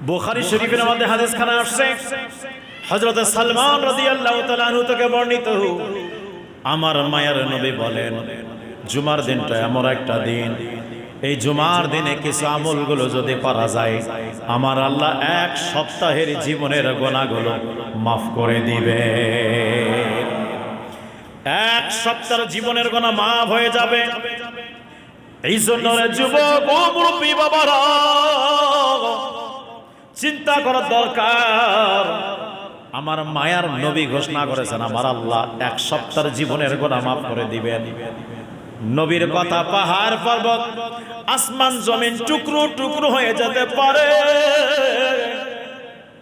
বুখারী শরীফের মধ্যে হাদিস খানা আসছে, হযরত সালমান রাদিয়াল্লাহু তাআলা আনহু থেকে বর্ণিত, আমার মায়ের নবী বলেন, জুমার দিনটা এমন একটা দিন, এই জুমার দিনে কিছু আমলগুলো যদি করা যায়, আমার আল্লাহ এক সপ্তাহের জীবনের গুনাহগুলো মাফ করে দিবে। এক সপ্তাহের জীবনের গুনাহ মাফ হয়ে যাবে। এই জন্য যুবক ও মুরব্বী বাবারা, চিন্তা করার দরকার। আমার মায়ার নবী ঘোষণা করেছেন, আমার আল্লাহ এক সপ্তাহের জীবনের গুনাহ মাফ করে দিবেন। নবীর কথা পাহাড় পর্বত আসমান জমিন টুকরো টুকরো হয়ে যেতে পারে,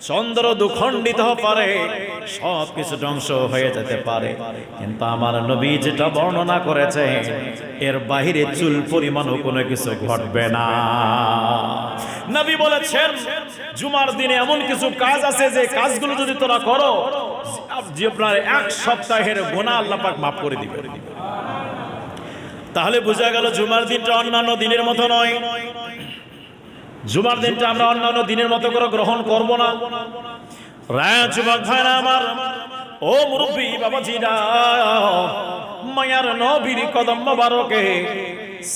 চন্দ্র দুখণ্ডিত হতে পারে, সবকিছু ধ্বংস হয়ে যেতে পারে, কিন্তু আমার নবী যেটা বর্ণনা করেছে এর বাহিরে চুল পরিমাণও কোনো কিছু ঘটবে না। নবী বলেছেন, জুমার দিনে এমন কিছু কাজ আছে যে কাজগুলো যদি তোরা করো, যে আপনার এক সপ্তাহের গুনাহ আল্লাহ পাক মাফ করে দিবে। তাহলে বোঝা গেল জুমার দিনটা অন্যান্য দিনের মতো নয়। জুমার দিনটা আমরা অন্যান্য দিনের মতো করে গ্রহণ করব না। রায় যুবক ভাইরা আমার, ও মুরব্বী বাবাজিরা, মায়ার নবীর কদম মোবারকে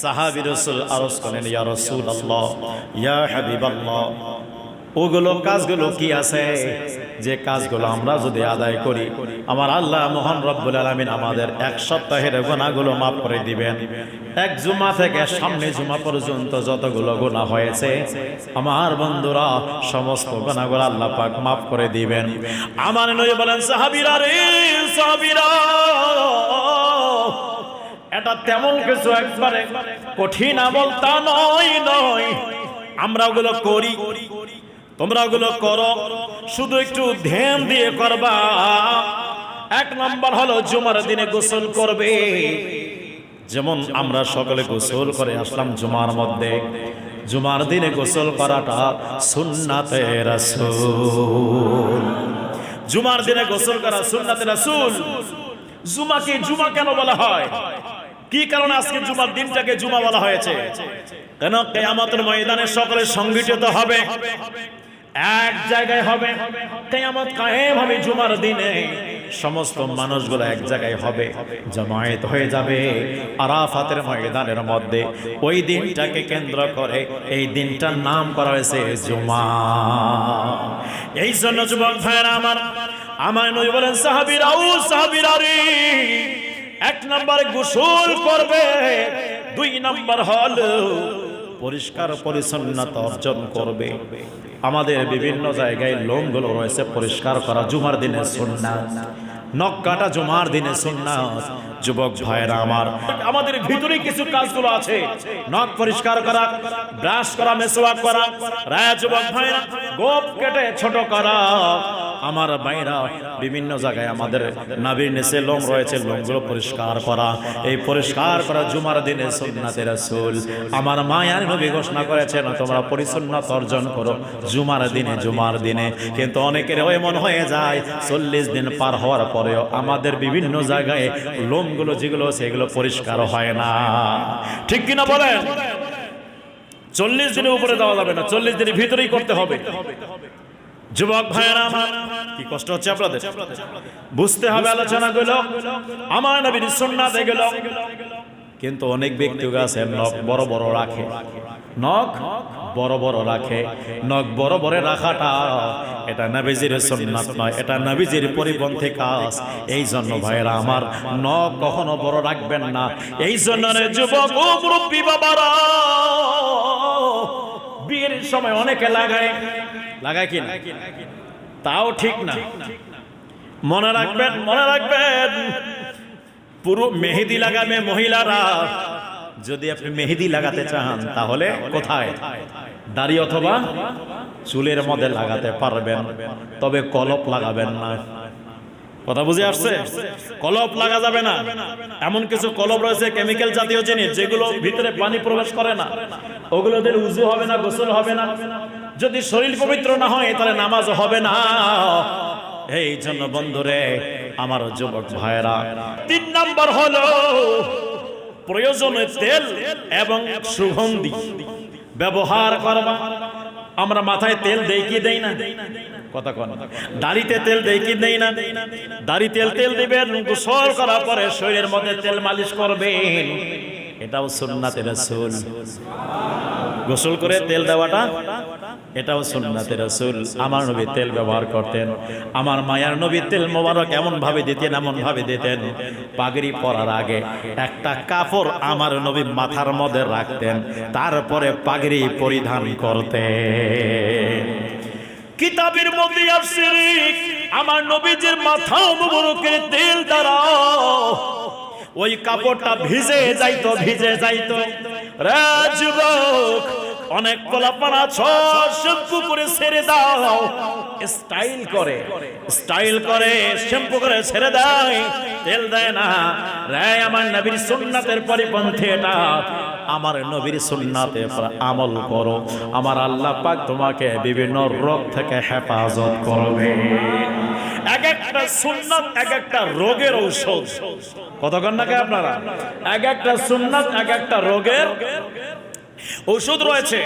সাহাবী রাসূল আরজ করেন, ইয়া রাসূলুল্লাহ, ইয়া হাবিবাল্লাহ, ওগুলো কাজগুলো কি আছে যে কাজগুলো আমরা যদি আদায় করি, আমার আল্লাহ মহান রব্বুল আলামিন আমাদের এক সপ্তাহের গুনাহগুলো মাফ করে দিবেন। এক জুমা থেকে সামনে জুমা পর্যন্ত যতগুলো গুনাহ হয়েছে, আমার বন্ধুরা সমস্ত গুনাহগুলো আল্লাহ পাক মাফ করে দিবেন। আমার নবী বলেন, সাহাবীরা রে সাহাবীরা, এটা তেমন কিছু একবারে কঠিন আমল তা নয়। আমরা ওগুলো করি, তোমরা ওগুলো করো, শুধু একটু ধ্যান দিয়ে করবা। এক নম্বর হলো জুমার দিনে গোসল করবে। যেমন আমরা সকলে গোসল করে আসলাম জুমার মধ্যে, জুমার দিনে গোসল করাটা সুন্নাতে রাসূল। জুমার দিনে গোসল করা সুন্নাতে রাসূল। জুমাকে জুমা কেন বলা হয়? কি কারণে আজকে জুমার দিনটাকে জুমা বলা হয়েছে? কেন? কিয়ামতের ময়দানে সকলে সংগঠিত হবে, এক জায়গায় হবে, কিয়ামত কায়েম হবে জুমার দিনে, সমস্ত মানুষগুলো এক জায়গায় হবে, জামায়াত হয়ে যাবে আরাফাতের ময়দানের মধ্যে। ওই দিনটাকে কেন্দ্র করে এই দিনটার নাম করা হয়েছে জুমা। এই জন্য যুবক ভাইরা আমার নবী বলেন, সাহাবীরা ও সাহাবীরা রে, এক নম্বরে গোসল করবে, দুই নম্বর হলো পরিষ্কার পরিচ্ছন্নতা অর্জন করবে। আমাদের বিভিন্ন জায়গায় লোমগুলো রয়েছে পরিষ্কার করা জুমার দিনে সুন্নাত, নখ কাটা জুমার দিনে সুন্নাত। যুবক ভাইরা আমার, আমাদের ভিতরে কিছু কাজগুলো আছে, নখ পরিষ্কার করা, ব্রাশ করা, মেসওয়াক করা, রায় যুবক ভাইরা গোপ কেটে ছোট করা। আমার ভাইরা বিভিন্ন জায়গায় আমাদের নাভির নিচে লোম রয়েছে, লোমগুলো পরিষ্কার করা। এই পরিষ্কার করা জুমার দিনে সুন্নাতে রাসূল। আমার মায়ার নবী ঘোষণা করেছেন, তোমরা পরিচ্ছন্নতা অর্জন করো জুমার দিনে। কিন্তু অনেকের এমন হয়ে যায় 40 দিন পার হওয়ার পরেও আমাদের বিভিন্ন জায়গায় লোমগুলো যেগুলো সেগুলো পরিষ্কার হয় না। ঠিক কিনা বলেন? 40 দিনের উপরে দেওয়া যাবে না, 40 দিনের ভিতরেই করতে হবে। যুবক ভাইরা আমার, কি কষ্ট হচ্ছে আপনাদের? বুঝতে হবে আলোচনাগুলো আমার নবীর সুন্নাতে গেল। কিন্তু অনেক ব্যক্তি আছে নখ বড় বড় রাখে, নখ বড় বড় রাখে। নখ বড় বড় রাখাটা এটা নবীজির সুন্নাত নয়, এটা নবীজির পরিপন্থী কাজ। এই জন্য ভাইরা আমার, নখ কখনো বড় রাখবেন না। এই জন্য যুবক ও মুরব্বী বাবারা, বিয়ের সময় অনেকে লাগায় কি না? তাও ঠিক না। মনে রাখবেন পুরো মেহেদি লাগাবে মহিলারা। যদি আপনি মেহেদি লাগাতে চান তাহলে কোথায়? দাড়ি অথবা চুলের মধ্যে লাগাতে পারবেন, তবে কলপ লাগাবেন না। কথা বুঝে আসছে? কলপ লাগা যাবে না। এমন কিছু কলপ রয়েছে কেমিক্যাল জাতীয় জিনিস, যেগুলো ভিতরে পানি প্রবেশ করে না, ওগুলো দিয়ে উযু হবে না, গোসল হবে না। যদি শরীর পবিত্র না হয় তাহলে নামাজ হবে না। এই জন্য বন্ধুরে আমার যুবক ভাইরা, 3 নম্বর হলো প্রয়োজনে তেল এবং সুগন্ধি ব্যবহার করবা। আমরা মাথায় তেল দেই কি দেই না? কথা কোন? দাড়িতে তেল দেই কি দেই না? দাড়ি তেল দিবেন, গোসল করার পরে শরীরের মধ্যে তেল মালিশ করবেন, এটাও সুন্নাতে রাসূল। গোসল করে তেল দেওয়াটা এটাও সুন্নাতে রাসূল। আমার নবী তেল ব্যবহার করতেন। আমার মায়ার নবী তেল মোবারক এমন ভাবে দিতেন, পাগড়ি পরার আগে একটা কাপড় আমার নবী মাথার মধ্যে রাখতেন, তারপরে পাগড়ি পরিধান করতেন। কিতাবের মধ্যে আসছে আমার নবীজির মাথা মোবারকের তেল দ্বারা ওই কাপড়টা ভিজে যাইতো। রে যুবক, অনেক পোলাপান আছো, শ্যাম্পু করে ছেড়ে দাও, স্টাইল করে শ্যাম্পু করে ছেড়ে দেয়, তেল দেয় না। রে আমার নবীর সুন্নাতের পরিপন্থী এটা। আমার নবীর সুন্নাতে আমল করো, আমার আল্লাহ পাক তোমাকে বিভিন্ন রোগ থেকে হেফাজত করবে। এক একটা সুন্নাত এক একটা রোগের ঔষধ। কতক্ষণ নাকি আপনারা? এক একটা সুন্নাত এক একটা রোগের ঔষধ রয়েছে।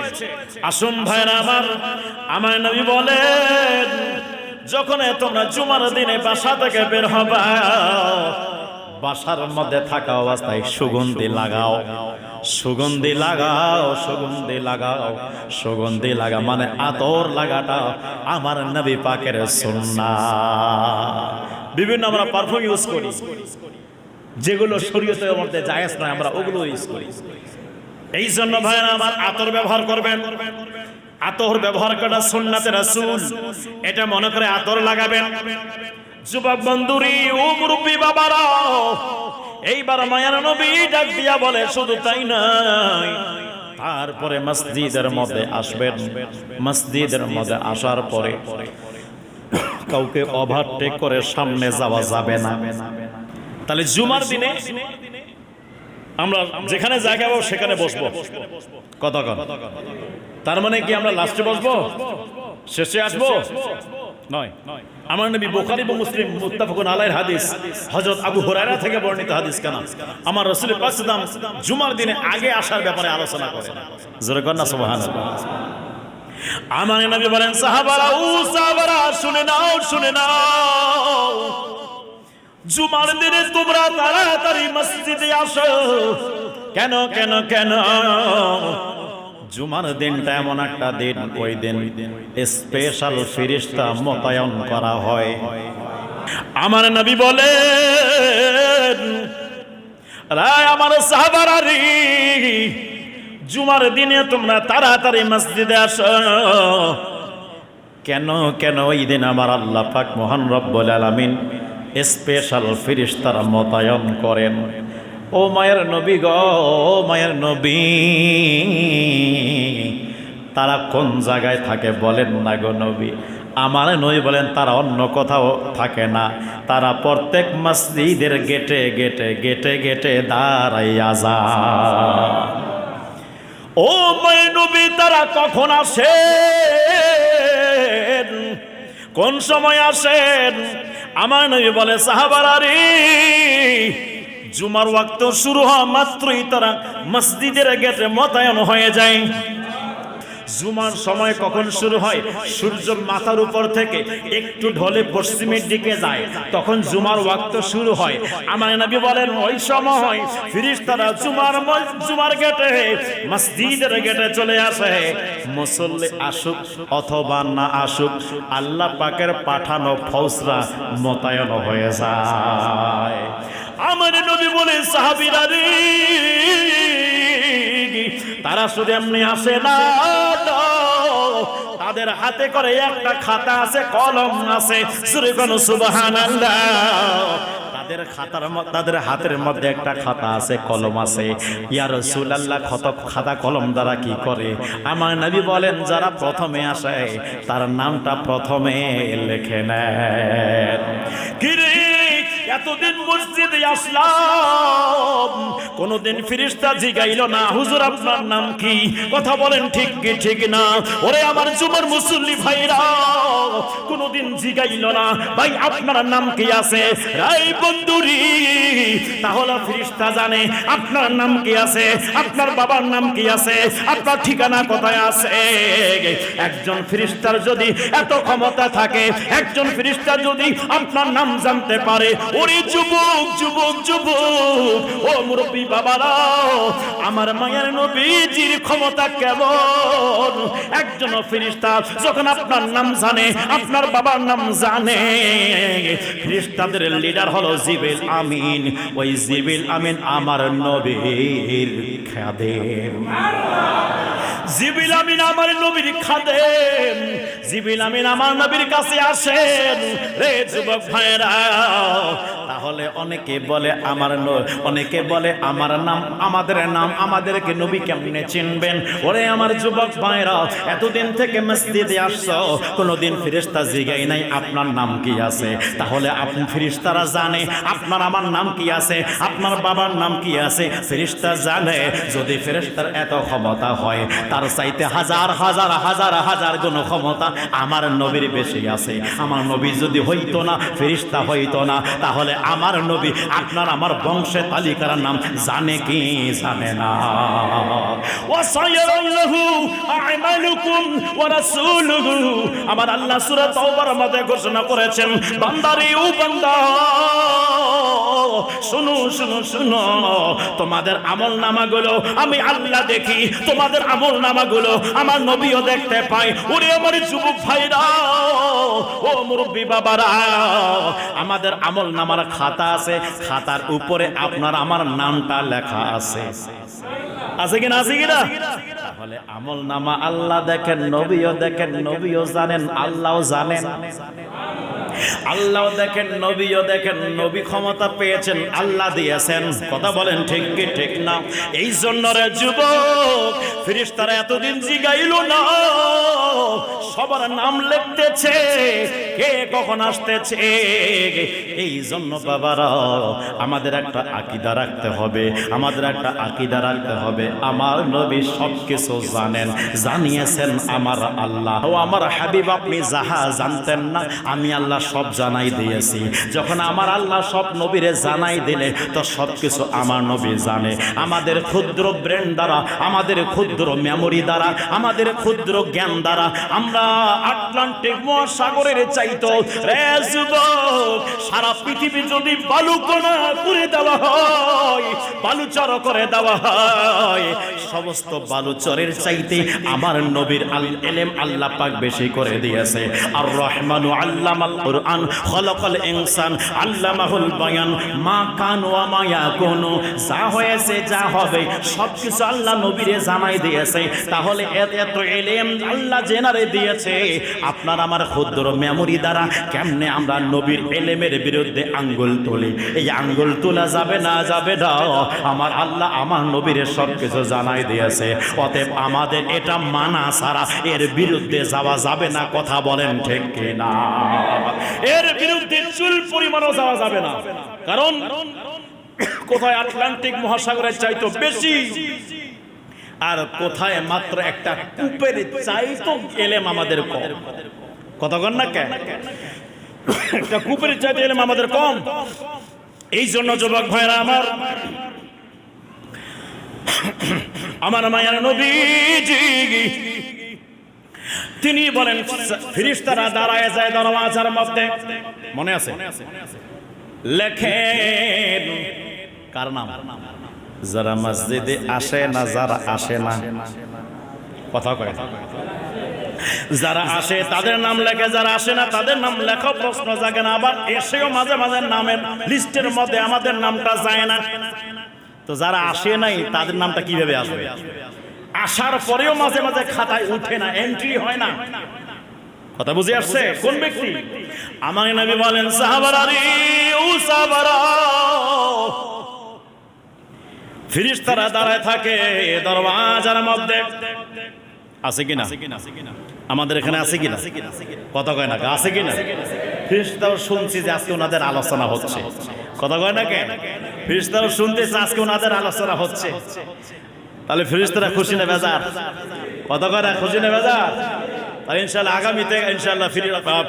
আসুন ভাইরা আমার নবী বলেন, যখন তোমরা জুমার দিনে বাসা থেকে বের হবা, বাসার মধ্যে থাকা অবস্থায় সুগন্ধি লাগা মানে আতর লাগাটা আমার নবী পাকের সুন্নাহ। বিভিন্ন আমরা পারফিউম ইউজ করি, যেগুলো শরীয়তের মধ্যে জায়েজ না, আমরা ওগুলো ইউজ করি। এই জন্য ভাইরা আমার আতর ব্যবহার করবেন। আতর ব্যবহার করা সুন্নাতে রাসূল। এটা মনে করে আতর লাগাবেন। যুবক বন্ধুরি, ও মুরব্বি বাবারা, এইবার মায়ার নবী ডাক দিয়া বলে, শুধু তাই নয়, তারপরে মসজিদের মধ্যে আসবেন। মসজিদের মধ্যে আসার পরে কাউকে ওভারটেক করে সামনে যাওয়া যাবে না। তাহলে জুমার দিনে আমরা যেখানে জায়গা পাবো সেখানে বসবো। কতক্ষণ? তার মানে কি আমরা লাস্টে বসবো, শেষে আসবো? নয়। আমার নবী বুখারী এবং মুসলিম মুত্তাফাকুন আলাইহির হাদিস, হযরত আবু হুরায়রা থেকে বর্ণিত হাদিস কেন আমার রাসূল পাক সাল্লাল্লাহু আলাইহি ওয়াসাল্লাম জুমার দিনে আগে আসার ব্যাপারে আলোচনা করেন। জোরে কর না সুবহানাল্লাহ। আমার নবী বলেন, সাহাবারা, ও সাহাবারা, শুনে নাও, জুমার দিনে তোমরা তাড়াতাড়ি মসজিদে আসো। কেন? জুমার দিনটা এমন একটা দিন, ওই দিন স্পেশাল ফেরেশতা মোতায়েন করা হয়। আমার নবী বলেন, রায় আমার সাহাবারা রে, জুমার দিনে তোমরা তাড়াতাড়ি মসজিদে আসো। কেন? ওই দিন আমার আল্লাহ পাক মহান রব্বুল আলামিন স্পেশাল ফেরেশতারা মোতায়েন করেন। ও মায়ের নবী গো, মায়ের নবী, তারা কোন জায়গায় থাকে বলেন না গো নবী? আমার নবী বলেন, তারা অন্য কোথাও থাকে না, তারা প্রত্যেক মসজিদের গেটে দাঁড়াইয়া যায়। ও মায়ের নবী, তারা কখন আসেন, কোন সময় আসেন? আমার নবী বলে, সাহাবারা রে, জুমার ওয়াক্ত শুরু হওয়া মাত্রই তারা মসজিদের গেটে মোতায়েন হয়ে যায়। জুমার সময় কখন শুরু হয়? সূর্য মাথার উপর থেকে একটু ঢলে পশ্চিমের দিকে যায়, তখন জুমার ওয়াক্ত শুরু হয়। আমার নবী বলেন, ওই সময় ফেরেশতারা জুমার গেটে, মসজিদের গেটে চলে আসে। মুসল্লি আসুক অথবা না আসুক, আল্লাহ পাকের পাঠানো ফৌজরা মোতায়েন হয়ে যায়। আমার নবী বলে, সাহাবীরা রে, তারা শুধু এমনি আসে না, তাদের হাতে করে একটা খাতা আছে, কলম আছে। সুরে কোন সুবহানাল্লাহ। তাদের হাতের মধ্যে একটা খাতা আছে, কলম আছে। ইয়া রাসূলুল্লাহ, খাতা কলম দ্বারা কি করে? আমার নবী বলেন, যারা প্রথমে আসে তার নামটা প্রথমে লিখে নেন। কি রে, এতদিন মসজিদে আসলাম, কোনদিন ফেরেশতা জিগাইল না হুজুর আপনার নাম কি? কথা বলেন ঠিক কি ঠিক না? ওরে আমার জুমার মুসল্লি ভাইরা, কোনদিন জিগাইল না ভাই আপনার নাম কি আছে? এই বন্ধুরি, তাহলে ফেরেশতা জানে আপনার নাম কি আছে, আপনার বাবার নাম কি আছে, আপনার ঠিকানা কোথায় আছে। একজন ফেরেশতার যদি এত ক্ষমতা থাকে, একজন ফেরেশতা যদি আপনার নাম জানতে পারে, ওরে যুবক যুবক যুবক, ও মুরব্বী বাবারা, আমার মায়ের নবীজির ক্ষমতা কেমন। একজন ফেরেশতা যখন আপনার নাম জানে, আপনার বাবার নাম জানে, ফেরেশতাদের লিডার হলো জিবরিল আমিন। ওই জিবরিল আমিন আমার নবীর খাদেম। জিবরিল আমিন আমার নবীর খাদেম। জিবরিল আমিন আমার নবীর কাছে আসেন। রে যুবক ভাইরা, তাহলে অনেকে বলে অনেকে বলে আমার নাম, আমাদের নাম, আমাদেরকে নবী কেমনে চিনবেন? ওরে আমার যুবক ভাইরা, এতদিন থেকে মসজিদে আসছো, কোনদিন ফেরেশতা জিগাই নাই আপনার নাম কি আছে। তাহলে আপনি ফেরেশতারা জানে আপনার আমার নাম কি আছে, আপনার বাবার নাম কি আছে। ফেরেশতা জানে। যদি ফেরেশতার এত ক্ষমতা হয়, তার চাইতে হাজার হাজার হাজার হাজার গুণ ক্ষমতা আমার নবীর বেশি আছে। আমার নবী যদি হইতো না, ফেরেশতা হইতো না, তাহলে আমার নবী আপনার আমার বংশের তালিকার নাম জানে কি জানে না? ওয়াসায়ারাল্লাহু আ'মালুকুম ওয়া রাসূলুহু, আমার আল্লাহ সূরা তাওবার মধ্যে ঘোষণা করেছেন, বান্দারে ও বান্দা, শুনো শুনো শুনো, তোমাদের আমলনামাগুলো আমি আল্লাহ দেখি, তোমাদের আমলনামাগুলো আমার নবীও দেখতে পায়। ওরে আমার যুবক ভাইরা, ও মুরব্বী বাবারা, আমাদের আমলনামার খাতা আছে, খাতার উপরে আপনার আমার নামটা লেখা আছে। আছে কিনা? আছে কিনা? তাহলে আমলনামা আল্লাহ দেখেন, নবীও দেখেন, নবীও জানেন, আল্লাহও জানেন। আল্লাহ দেখেন, নবীও দেখেন। নবী ক্ষমতা পেয়েছেন, আল্লাহ দিয়েছেন। কথা বলেন ঠিক কি ঠিক না? এই জন্য রে যুবক, ফেরেশতারা এতদিন জিগাইল না, সবার নাম লিখতেছে, কে কখন আসতেছে। এই জন্য বাবারা, আমাদের একটা আকীদা রাখতে হবে, আমাদের একটা আকীদা রাখতে হবে। আমার নবী সবকিছু জানেন, জানিয়েছেন আমার আল্লাহ। ও আমার হাবিব, আপনি যাহা জানতেন না, আমি আল্লাহ সব জানাই দিয়েছি। যখন আমার আল্লাহ সব নবীরে জানাই দিলে, তো সবকিছু আমার নবী জানে। আমাদের ক্ষুদ্র ব্রেন দ্বারা, আমাদের ক্ষুদ্র মেমোরি দ্বারা, আমাদের ক্ষুদ্র জ্ঞান দ্বারা আমরা আটলান্টিক মহাসাগরের চাইতো রে যুবক, সারা পৃথিবী যদি বালুকণা করে দেওয়া হয়, বালুচর করে দেওয়া হয়, সমস্ত বালুচরের চাইতে আমার নবীর ইলম আল্লাহ পাক বেশি করে দিয়েছে। আর রহমানু আল্লামাল কুরআন, খলাকাল ইনসান, আল্লামাহুল বায়ান, মা কান ওয়া মা ইয়াকুনু, যা হয়েছে যা হবে সবকিছু আল্লাহ নবীরে জানাই দিয়েছে। তাহলে এত ইলম আল্লাহ জেনারে দিয়েছে, আপনার আমার ক্ষুদ্র মেমোরি দ্বারা কেমনে আমরা নবীর ইলমের বিরুদ্ধে আঙ্গুল তুলি? এই আঙ্গুল তোলা যাবে না, যাবে না। আমার আল্লাহ আমার নবীরে সবকিছু জানাই দিয়েছে। অতএব আমাদের এটা মানা ছাড়া এর বিরুদ্ধে যাওয়া যাবে না। কথা বলেন ঠিক কি না? এর বিরুদ্ধে চুল পরিমাণও যাওয়া যাবে না। কারণ কোথায় আটলান্টিক মহাসাগরের চাইতো বেশি, আর কোথায় মাত্র একটা কূপের চাইতো ইলম আমাদের কম। কথা কন না কেন? একটা কূপের চাইতে ইলম আমাদের কম। এই জন্য যুবক ভাইরা আমার মায়ের নবীজি তিনি বলেন, ফেরেশতারা দাঁড়ায় যায় দরওয়াজার মধ্যে। মনে আছে? লেখেন কার নাম? যারা মসজিদে আসে না, যারা আসে না। কথা কয়, যারা আসে তাদের নাম লেখে, যারা আসে না তাদের নাম লেখা। প্রশ্ন জাগে না? আবার এসেও মাঝে মাঝে নামের লিস্টের মধ্যে আমাদের নামটা যায় না। তো যারা আসে নাই তাদের নামটা কিভাবে আসবে? আসার পরেও মাঝে মাঝে খাতায় উঠে না, এন্ট্রি হয় না। কথা বুঝে আসছে? কোন ব্যক্তি? আমার নবী বলেন, সাহাবারা রে ও সাহাবারা, ফেরেশতারা দাঁড়ায় থাকে দরওয়াজার মধ্যে। আছে কিনা? আমাদের এখানে আছে কিনা? কথা কয় না? আছে কিনা? ফেরেশতাও শুনছি যে আজকে ওনাদের আলোচনা হচ্ছে। কথা কয় না কেন? ফেরেশতারা শুনতেছে আজকে ওনাদের আলোচনা হচ্ছে, তাহলে ফেরেশতারা খুশি না বেজার? কথা কয় না, খুশি না বেজার? আর ইনশাআল্লাহ আগামীতে ইনশাআল্লাহ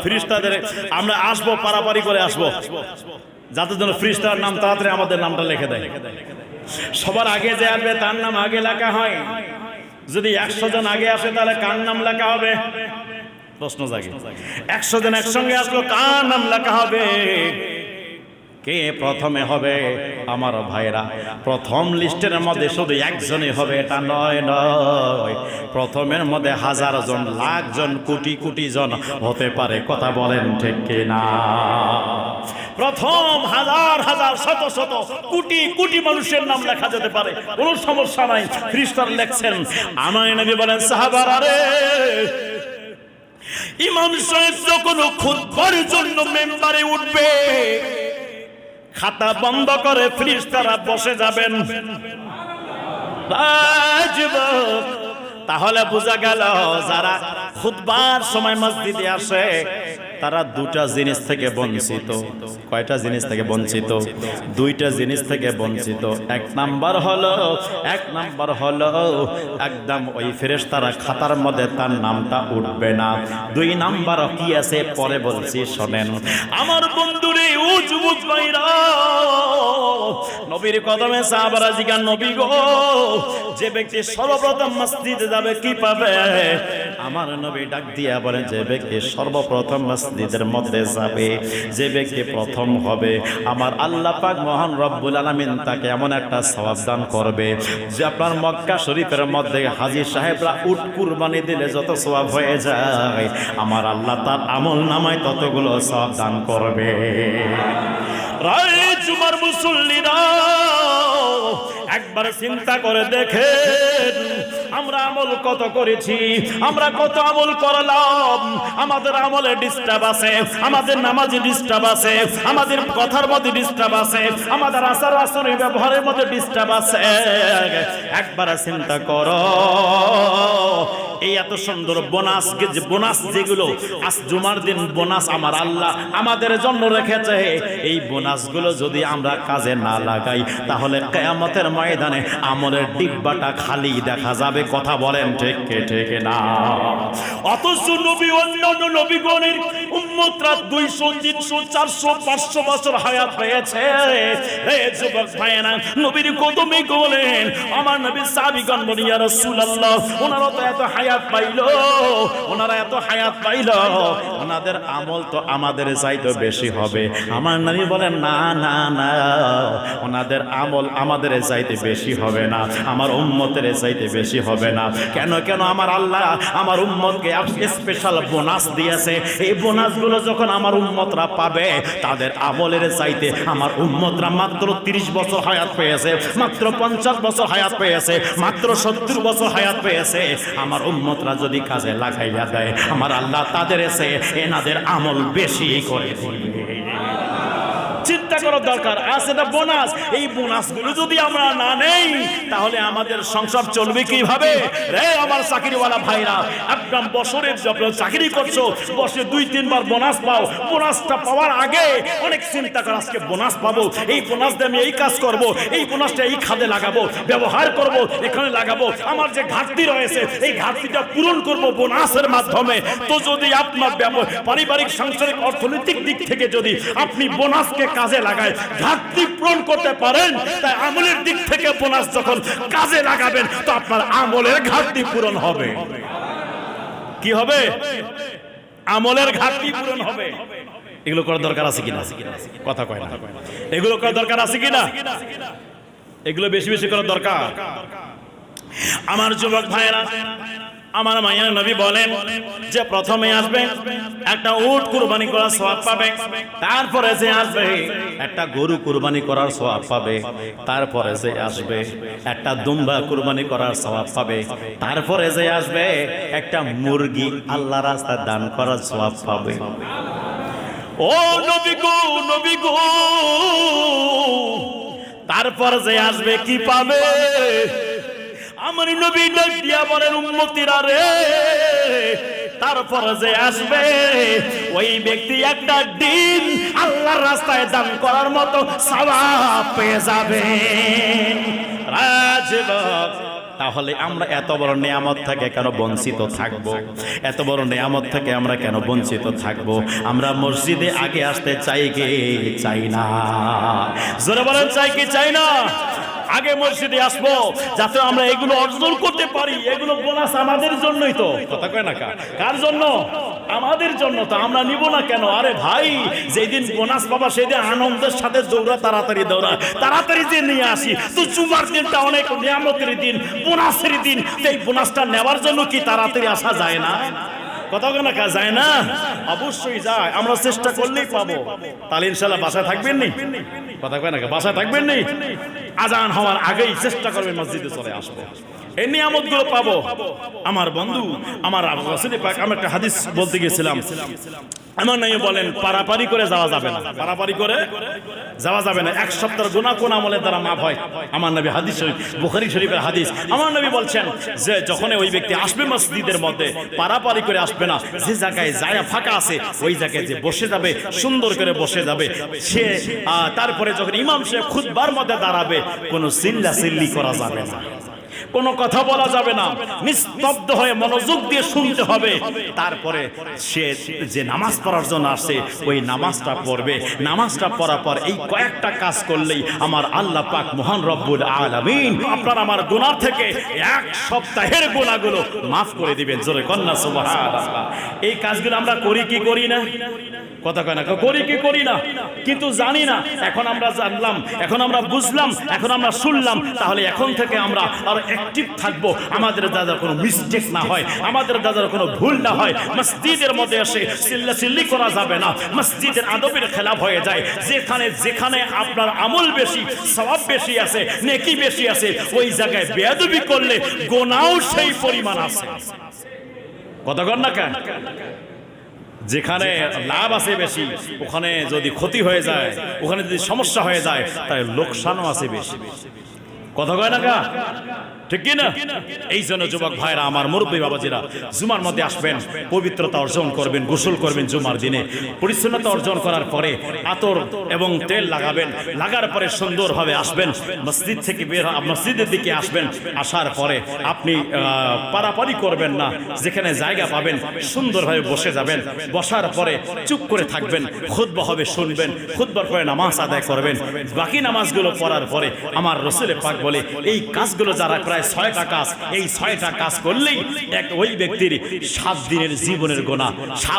ফেরেশতাদের আমরা আসবো, পারাপারি করে আসবো, যাতে যেন ফেরেশতার নাম তাড়াতাড়ি আমাদের নামটা লিখে দেয়। সবার আগে যে আসবে তার নাম আগে লেখা হয়। যদি 100 জন আগে আসে তাহলে কার নাম লেখা হবে? প্রশ্ন জাগে। 100 জন একসঙ্গে আসলো, কার নাম লেখা হবে? কে প্রথমে হবে? আমার ভাইরা, প্রথম লিস্টের মধ্যে শুধু একজনই হবে এটা নয়, প্রথমের মধ্যে 1000 জন, লাখ জন, কোটি কোটি জন হতে পারে। কথা বলেন ঠিক কিনা? প্রথম হাজার হাজার, শত শত, কোটি কোটি মানুষের নাম লেখা যেতে পারে, কোনো সমস্যা নাই। ফেরেশতারা লেখছেন। আমার নবী বলেন, সাহাবারা রে, ইমাম সাহেব যখন খুতবার জন্য মেম্বারে উঠবে, খাতা বন্ধ করে ফেরেশতারা বসে যাবেন। তাহলে বোঝা গেল যারা খুতবার সময় মসজিদে আসে তারা দুটা জিনিস থেকে বঞ্চিত। কয়টা জিনিস থেকে বঞ্চিত? দুইটা জিনিস থেকে বঞ্চিত। এক নাম্বার হলো একদম ওই ফেরেশতারা খাতার মধ্যে তার নামটা উঠবে না। দুই নাম্বার কি আছে পরে বলছি, শোনেন আমার বন্ধুরে, ও যুবক ভাইরা, নবীর কদমে সাহাবারা জিজ্ঞাসা, নবী গো, যে ব্যক্তি সর্বপ্রথম মসজিদে যাবে কি পাবে? আমার নবী ডাক দিয়া বলেন, যে ব্যক্তি সর্বপ্রথম মসজিদের মধ্যে যাবে, যে ব্যক্তি প্রথম হবে, আমার আল্লাহ পাক মহান রব্বুল আলামিন তাকে এমন একটা সওয়াব দান করবে যে আপনার মক্কা শরীফের মধ্যে হাজী সাহেবরা উট কুরবানি দিলে যত সওয়াব হয়ে যায়, আমার আল্লাহ তার আমল নামায় ততগুলো সওয়াব দান করবে। রায় জুমার মুসল্লিরা, একবার চিন্তা করে দেখেন আমরা আমল কত করেছি, আমরা কত আমল করলাম। আমাদের আমলে ডিস্টার্ব আছে, আমাদের নামাজে ডিস্টার্ব আছে, আমাদের কথার মধ্যে ডিস্টার্ব আছে, আমাদের আচার আচরণ ব্যবহারের মধ্যে ডিস্টার্ব আছে। একবার চিন্তা করো, এই এত সুন্দর বোনাস যেগুলো আজ জুমার দিন বোনাস আমার আল্লাহ আমাদের জন্য রেখেছে, এই বোনাসগুলো যদি আমরা কাজে না লাগাই তাহলে কিয়ামতের ময়দানে আমলের ডিব্বাটা খালি দেখা যাবে। কথা বলেন ঠিক ঠিক না? অথচ নবী অন্যান্য নবীগণের উম্মতরা 200, 300, 400, 500 বছর হায়াত পেয়েছে। হে যুবক ভাইয়েরা, নবীর কদমে গেলেন আমার নবী সাহাবীগণ বলেন, ইয়া রাসূলুল্লাহ, ওনারা তো এত হায়াত পাইল, ওনারা এত হায়াত পাইল, ওনাদের আমল তো আমাদের চাইতে বেশি হবে। আমার নবী বলেন, না না না, ওনাদের আমল আমাদের চাইতে বেশি হবে না, আমার উম্মতের চাইতে বেশি হবে না। কেন কেন? আমার আল্লাহ আমার উম্মতকে স্পেশাল বোনাস দিয়েছে। এই বোনাসগুলো যখন আমার উম্মতরা পাবে, তাদের আমলের চাইতে আমার উম্মতরা মাত্র 30 বছর হায়াত পেয়েছে, মাত্র 50 বছর হায়াত পেয়েছে, মাত্র 70 বছর হায়াত পেয়েছে। আমার উম্মতরা যদি কাজে লাগাইয়া দেয়, আমার আল্লাহ তাদের এসে এনাদের আমল বেশি করে দিবে। চিন্তা করার দরকার আছে না বোনাস। এই বোনাসগুলো যদি আমরা না নেই তাহলে আমাদের সংসার চলবে কিভাবে? রে আমার চাকরিওয়ালা ভাইরা, একদম বছরের যখন চাকরি করছো, বছরে 2-3 বার বোনাস পাও। বোনাসটা পাওয়ার আগে অনেক চিন্তা কর, আজকে বোনাস পাবো, এই বোনাস দিয়ে আমি এই কাজ করব, এই বোনাসটা এই খাতে লাগাবো, ব্যবহার করব, এখানে লাগাবো, আমার যে ঘাটতি রয়েছে এই ঘাটতিটা পূরণ করব বোনাসের মাধ্যমে। তো যদি আপনার পারিবারিক সাংসারিক অর্থনৈতিক দিক থেকে যদি আপনি বোনাসকে কাজে লাগায় ঘাটতি পূরণ করতে পারেন, তাই আমলের দিক থেকে বোনাস যখন কাজে লাগাবেন তো আপনার আমলের ঘাটতি পূরণ হবে। কি হবে? আমলের ঘাটতি পূরণ হবে। এগুলো করার দরকার আছে কিনা? কথা কয় না। এগুলো করার দরকার আছে কিনা? এগুলো বেশি বেশি করার দরকার। আমার যুবক ভাইরা, আমার মায়ের নবী বলেন যে প্রথমে আসবে একটা উট কুরবানি করার সওয়াব পাবে, তারপরে যে আসবে একটা গরু কুরবানি করার সওয়াব পাবে, তারপরে যে আসবে একটা দুম্বা কুরবানি করার সওয়াব পাবে, তারপরে যে আসবে একটা মুরগি আল্লাহর রাস্তায় দান করার সওয়াব পাবে। ও নবী গো, নবী গো, তারপর যে আসবে কি পাবে? আমার নবী ডাক দিয়া বলেন, উম্মতিরা রে, তারপরে যে আসবে ওই ব্যক্তি একটা দিন আল্লাহর রাস্তায় দান করার মতো সওয়াব পেয়ে যাবে। রাজবাব, তাহলে আমরা এত বড় নিয়ামত থেকে কেন বঞ্চিত থাকব? এত বড় নিয়ামত থেকে আমরা কেন বঞ্চিত থাকব? আমরা মসজিদে আগে আসতে চাই কি চাই না? জোরে বলেন, চাই কি চাই না? আগে মসজিদে আসবো যাতে আমরা এগুলো অর্জন করতে পারি। এগুলো বোনাস আমাদের জন্যই তো, কথা কয় না? কার জন্য? আমাদের জন্য। তো আমরা নিব না কেন? আরে ভাই, যেদিন বোনাস পাবা সেদিন আনন্দের সাথে দৌড়া, তাড়াতাড়ি দৌড়া, তাড়াতাড়ি যে নিয়ে আসি। তো জুমার দিনটা অনেক নিয়ামতের দিন, বোনাসের দিন। এই বোনাসটা নেওয়ার জন্য কি তাড়াতাড়ি আসা যায় না? কথা কেন যায় না? অবশ্যই যায়। আমরা চেষ্টা করলেই পাবো। তাহলে ইনশাল্লাহ বাসায় থাকবেন নি? কথা কয় না, বাসায় থাকবেন নি? আজান হওয়ার আগেই চেষ্টা করবেন মসজিদে চলে আসবো, এই নিয়ামতগুলো পাবো। আমার বন্ধু, আমার রাসূল পাক, আমি একটা হাদিস বলতে গিয়েছিলাম। আমার নবী বলেন পারাপারি করে যাওয়া যাবে না, পারাপারি করে যাওয়া যাবে না। এক সপ্তাহের গুনাহ কোন আমলের দ্বারা মাফ হয়। আমার নবী হাদিস শরীফ, বুখারী শরীফের হাদিস। আমার নবী বলছেন যে যখন ওই ব্যক্তি আসবে মসজিদের মধ্যে, পারাপারি করে আসবে না। যে জায়গায় জায়গা ফাঁকা আছে ওই জায়গায় যে বসে যাবে, সুন্দর করে বসে যাবে সে। তারপরে যখন ইমাম সাহেব খুতবার মধ্যে দাঁড়াবে, কোনো চিল্লাচিল্লি করা যাবে না, কোনো কথা বলা যাবে না, নিস্তব্ধ হয়ে মনোযোগ দিয়ে শুনতে হবে। তারপরে সে যে নামাজ পড়ার জন্য আসে ওই নামাজটা পড়বে। নামাজটা পড়ার পর এই কয়েকটা কাজ করলেই আমার আল্লাহ পাক মহান রব্বুল আলামিন আপনার আমার গুনাহ থেকে এক সপ্তাহের গুনাহগুলো মাফ করে দিবেন। জোরে কন্যা সুবহানাল্লাহ। এই কাজগুলো আমরা করি কি করি না? কথা কয় না, করি কি করি না? কিন্তু জানি না। এখন আমরা জানলাম, এখন আমরা বুঝলাম, এখন আমরা শুনলাম। তাহলে এখন থেকে আমরা আরো অ্যাক্টিভ থাকবো। আমাদের দাদা কোনো মিস্টেক না হয়, আমাদের দাদার কোনো ভুল না হয়। মসজিদের মধ্যে এসে চিল্লাচিল্লি করা যাবে না। মসজিদের আদবের খেলাফ হয়ে যায়। যেখানে যেখানে আপনার আমল বেশি, সওয়াব বেশি আছে, নেকি বেশি আছে, ওই জায়গায় বেয়াদবি করলে গুনাহও সেই পরিমাণ আছে। কথা কন না কেন? যেখানে লাভ আছে বেশি, ওখানে যদি ক্ষতি হয়ে যায়, ওখানে যদি সমস্যা হয়ে যায়, তাই লোকসানও আছে বেশি। কথা কয় না কা? ঠিক কি না? এই জন্য যুবক ভাইরা, আমার মুরব্বী বাবাজিরা, জুমার মধ্যে আসবেন, পবিত্রতা অর্জন করবেন, গোসল করবেন জুমার দিনে। পরিচ্ছন্নতা অর্জন করার পরে আতর এবং তেল লাগাবেন, লাগার পরে সুন্দরভাবে আসবেন মসজিদ থেকে বের, মসজিদের দিকে আসবেন। আসার পরে আপনি পারাপারি করবেন না, যেখানে জায়গা পাবেন সুন্দরভাবে বসে যাবেন। বসার পরে চুপ করে থাকবেন, খুতবা হবে শুনবেন, খুতবার পরে নামাজ আদায় করবেন। বাকি নামাজগুলো পড়ার পরে আমার রাসূল পাক বলে এই কাজগুলো যারা প্রায় 6টা কাজ, এই 6টা কাজ করলেই ওই ব্যক্তির 7 দিনের জীবনের গুনাহ,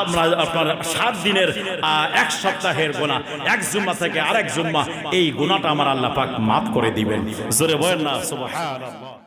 আপনার 7 দিনের 1 সপ্তাহের গুনাহ, এক জুম্মা থেকে আরেক জুম্মা, এই গুনাহটা আমার আল্লাহ পাক মাফ করে দিবেন। জোরে বলেন না সুবহানাল্লাহ।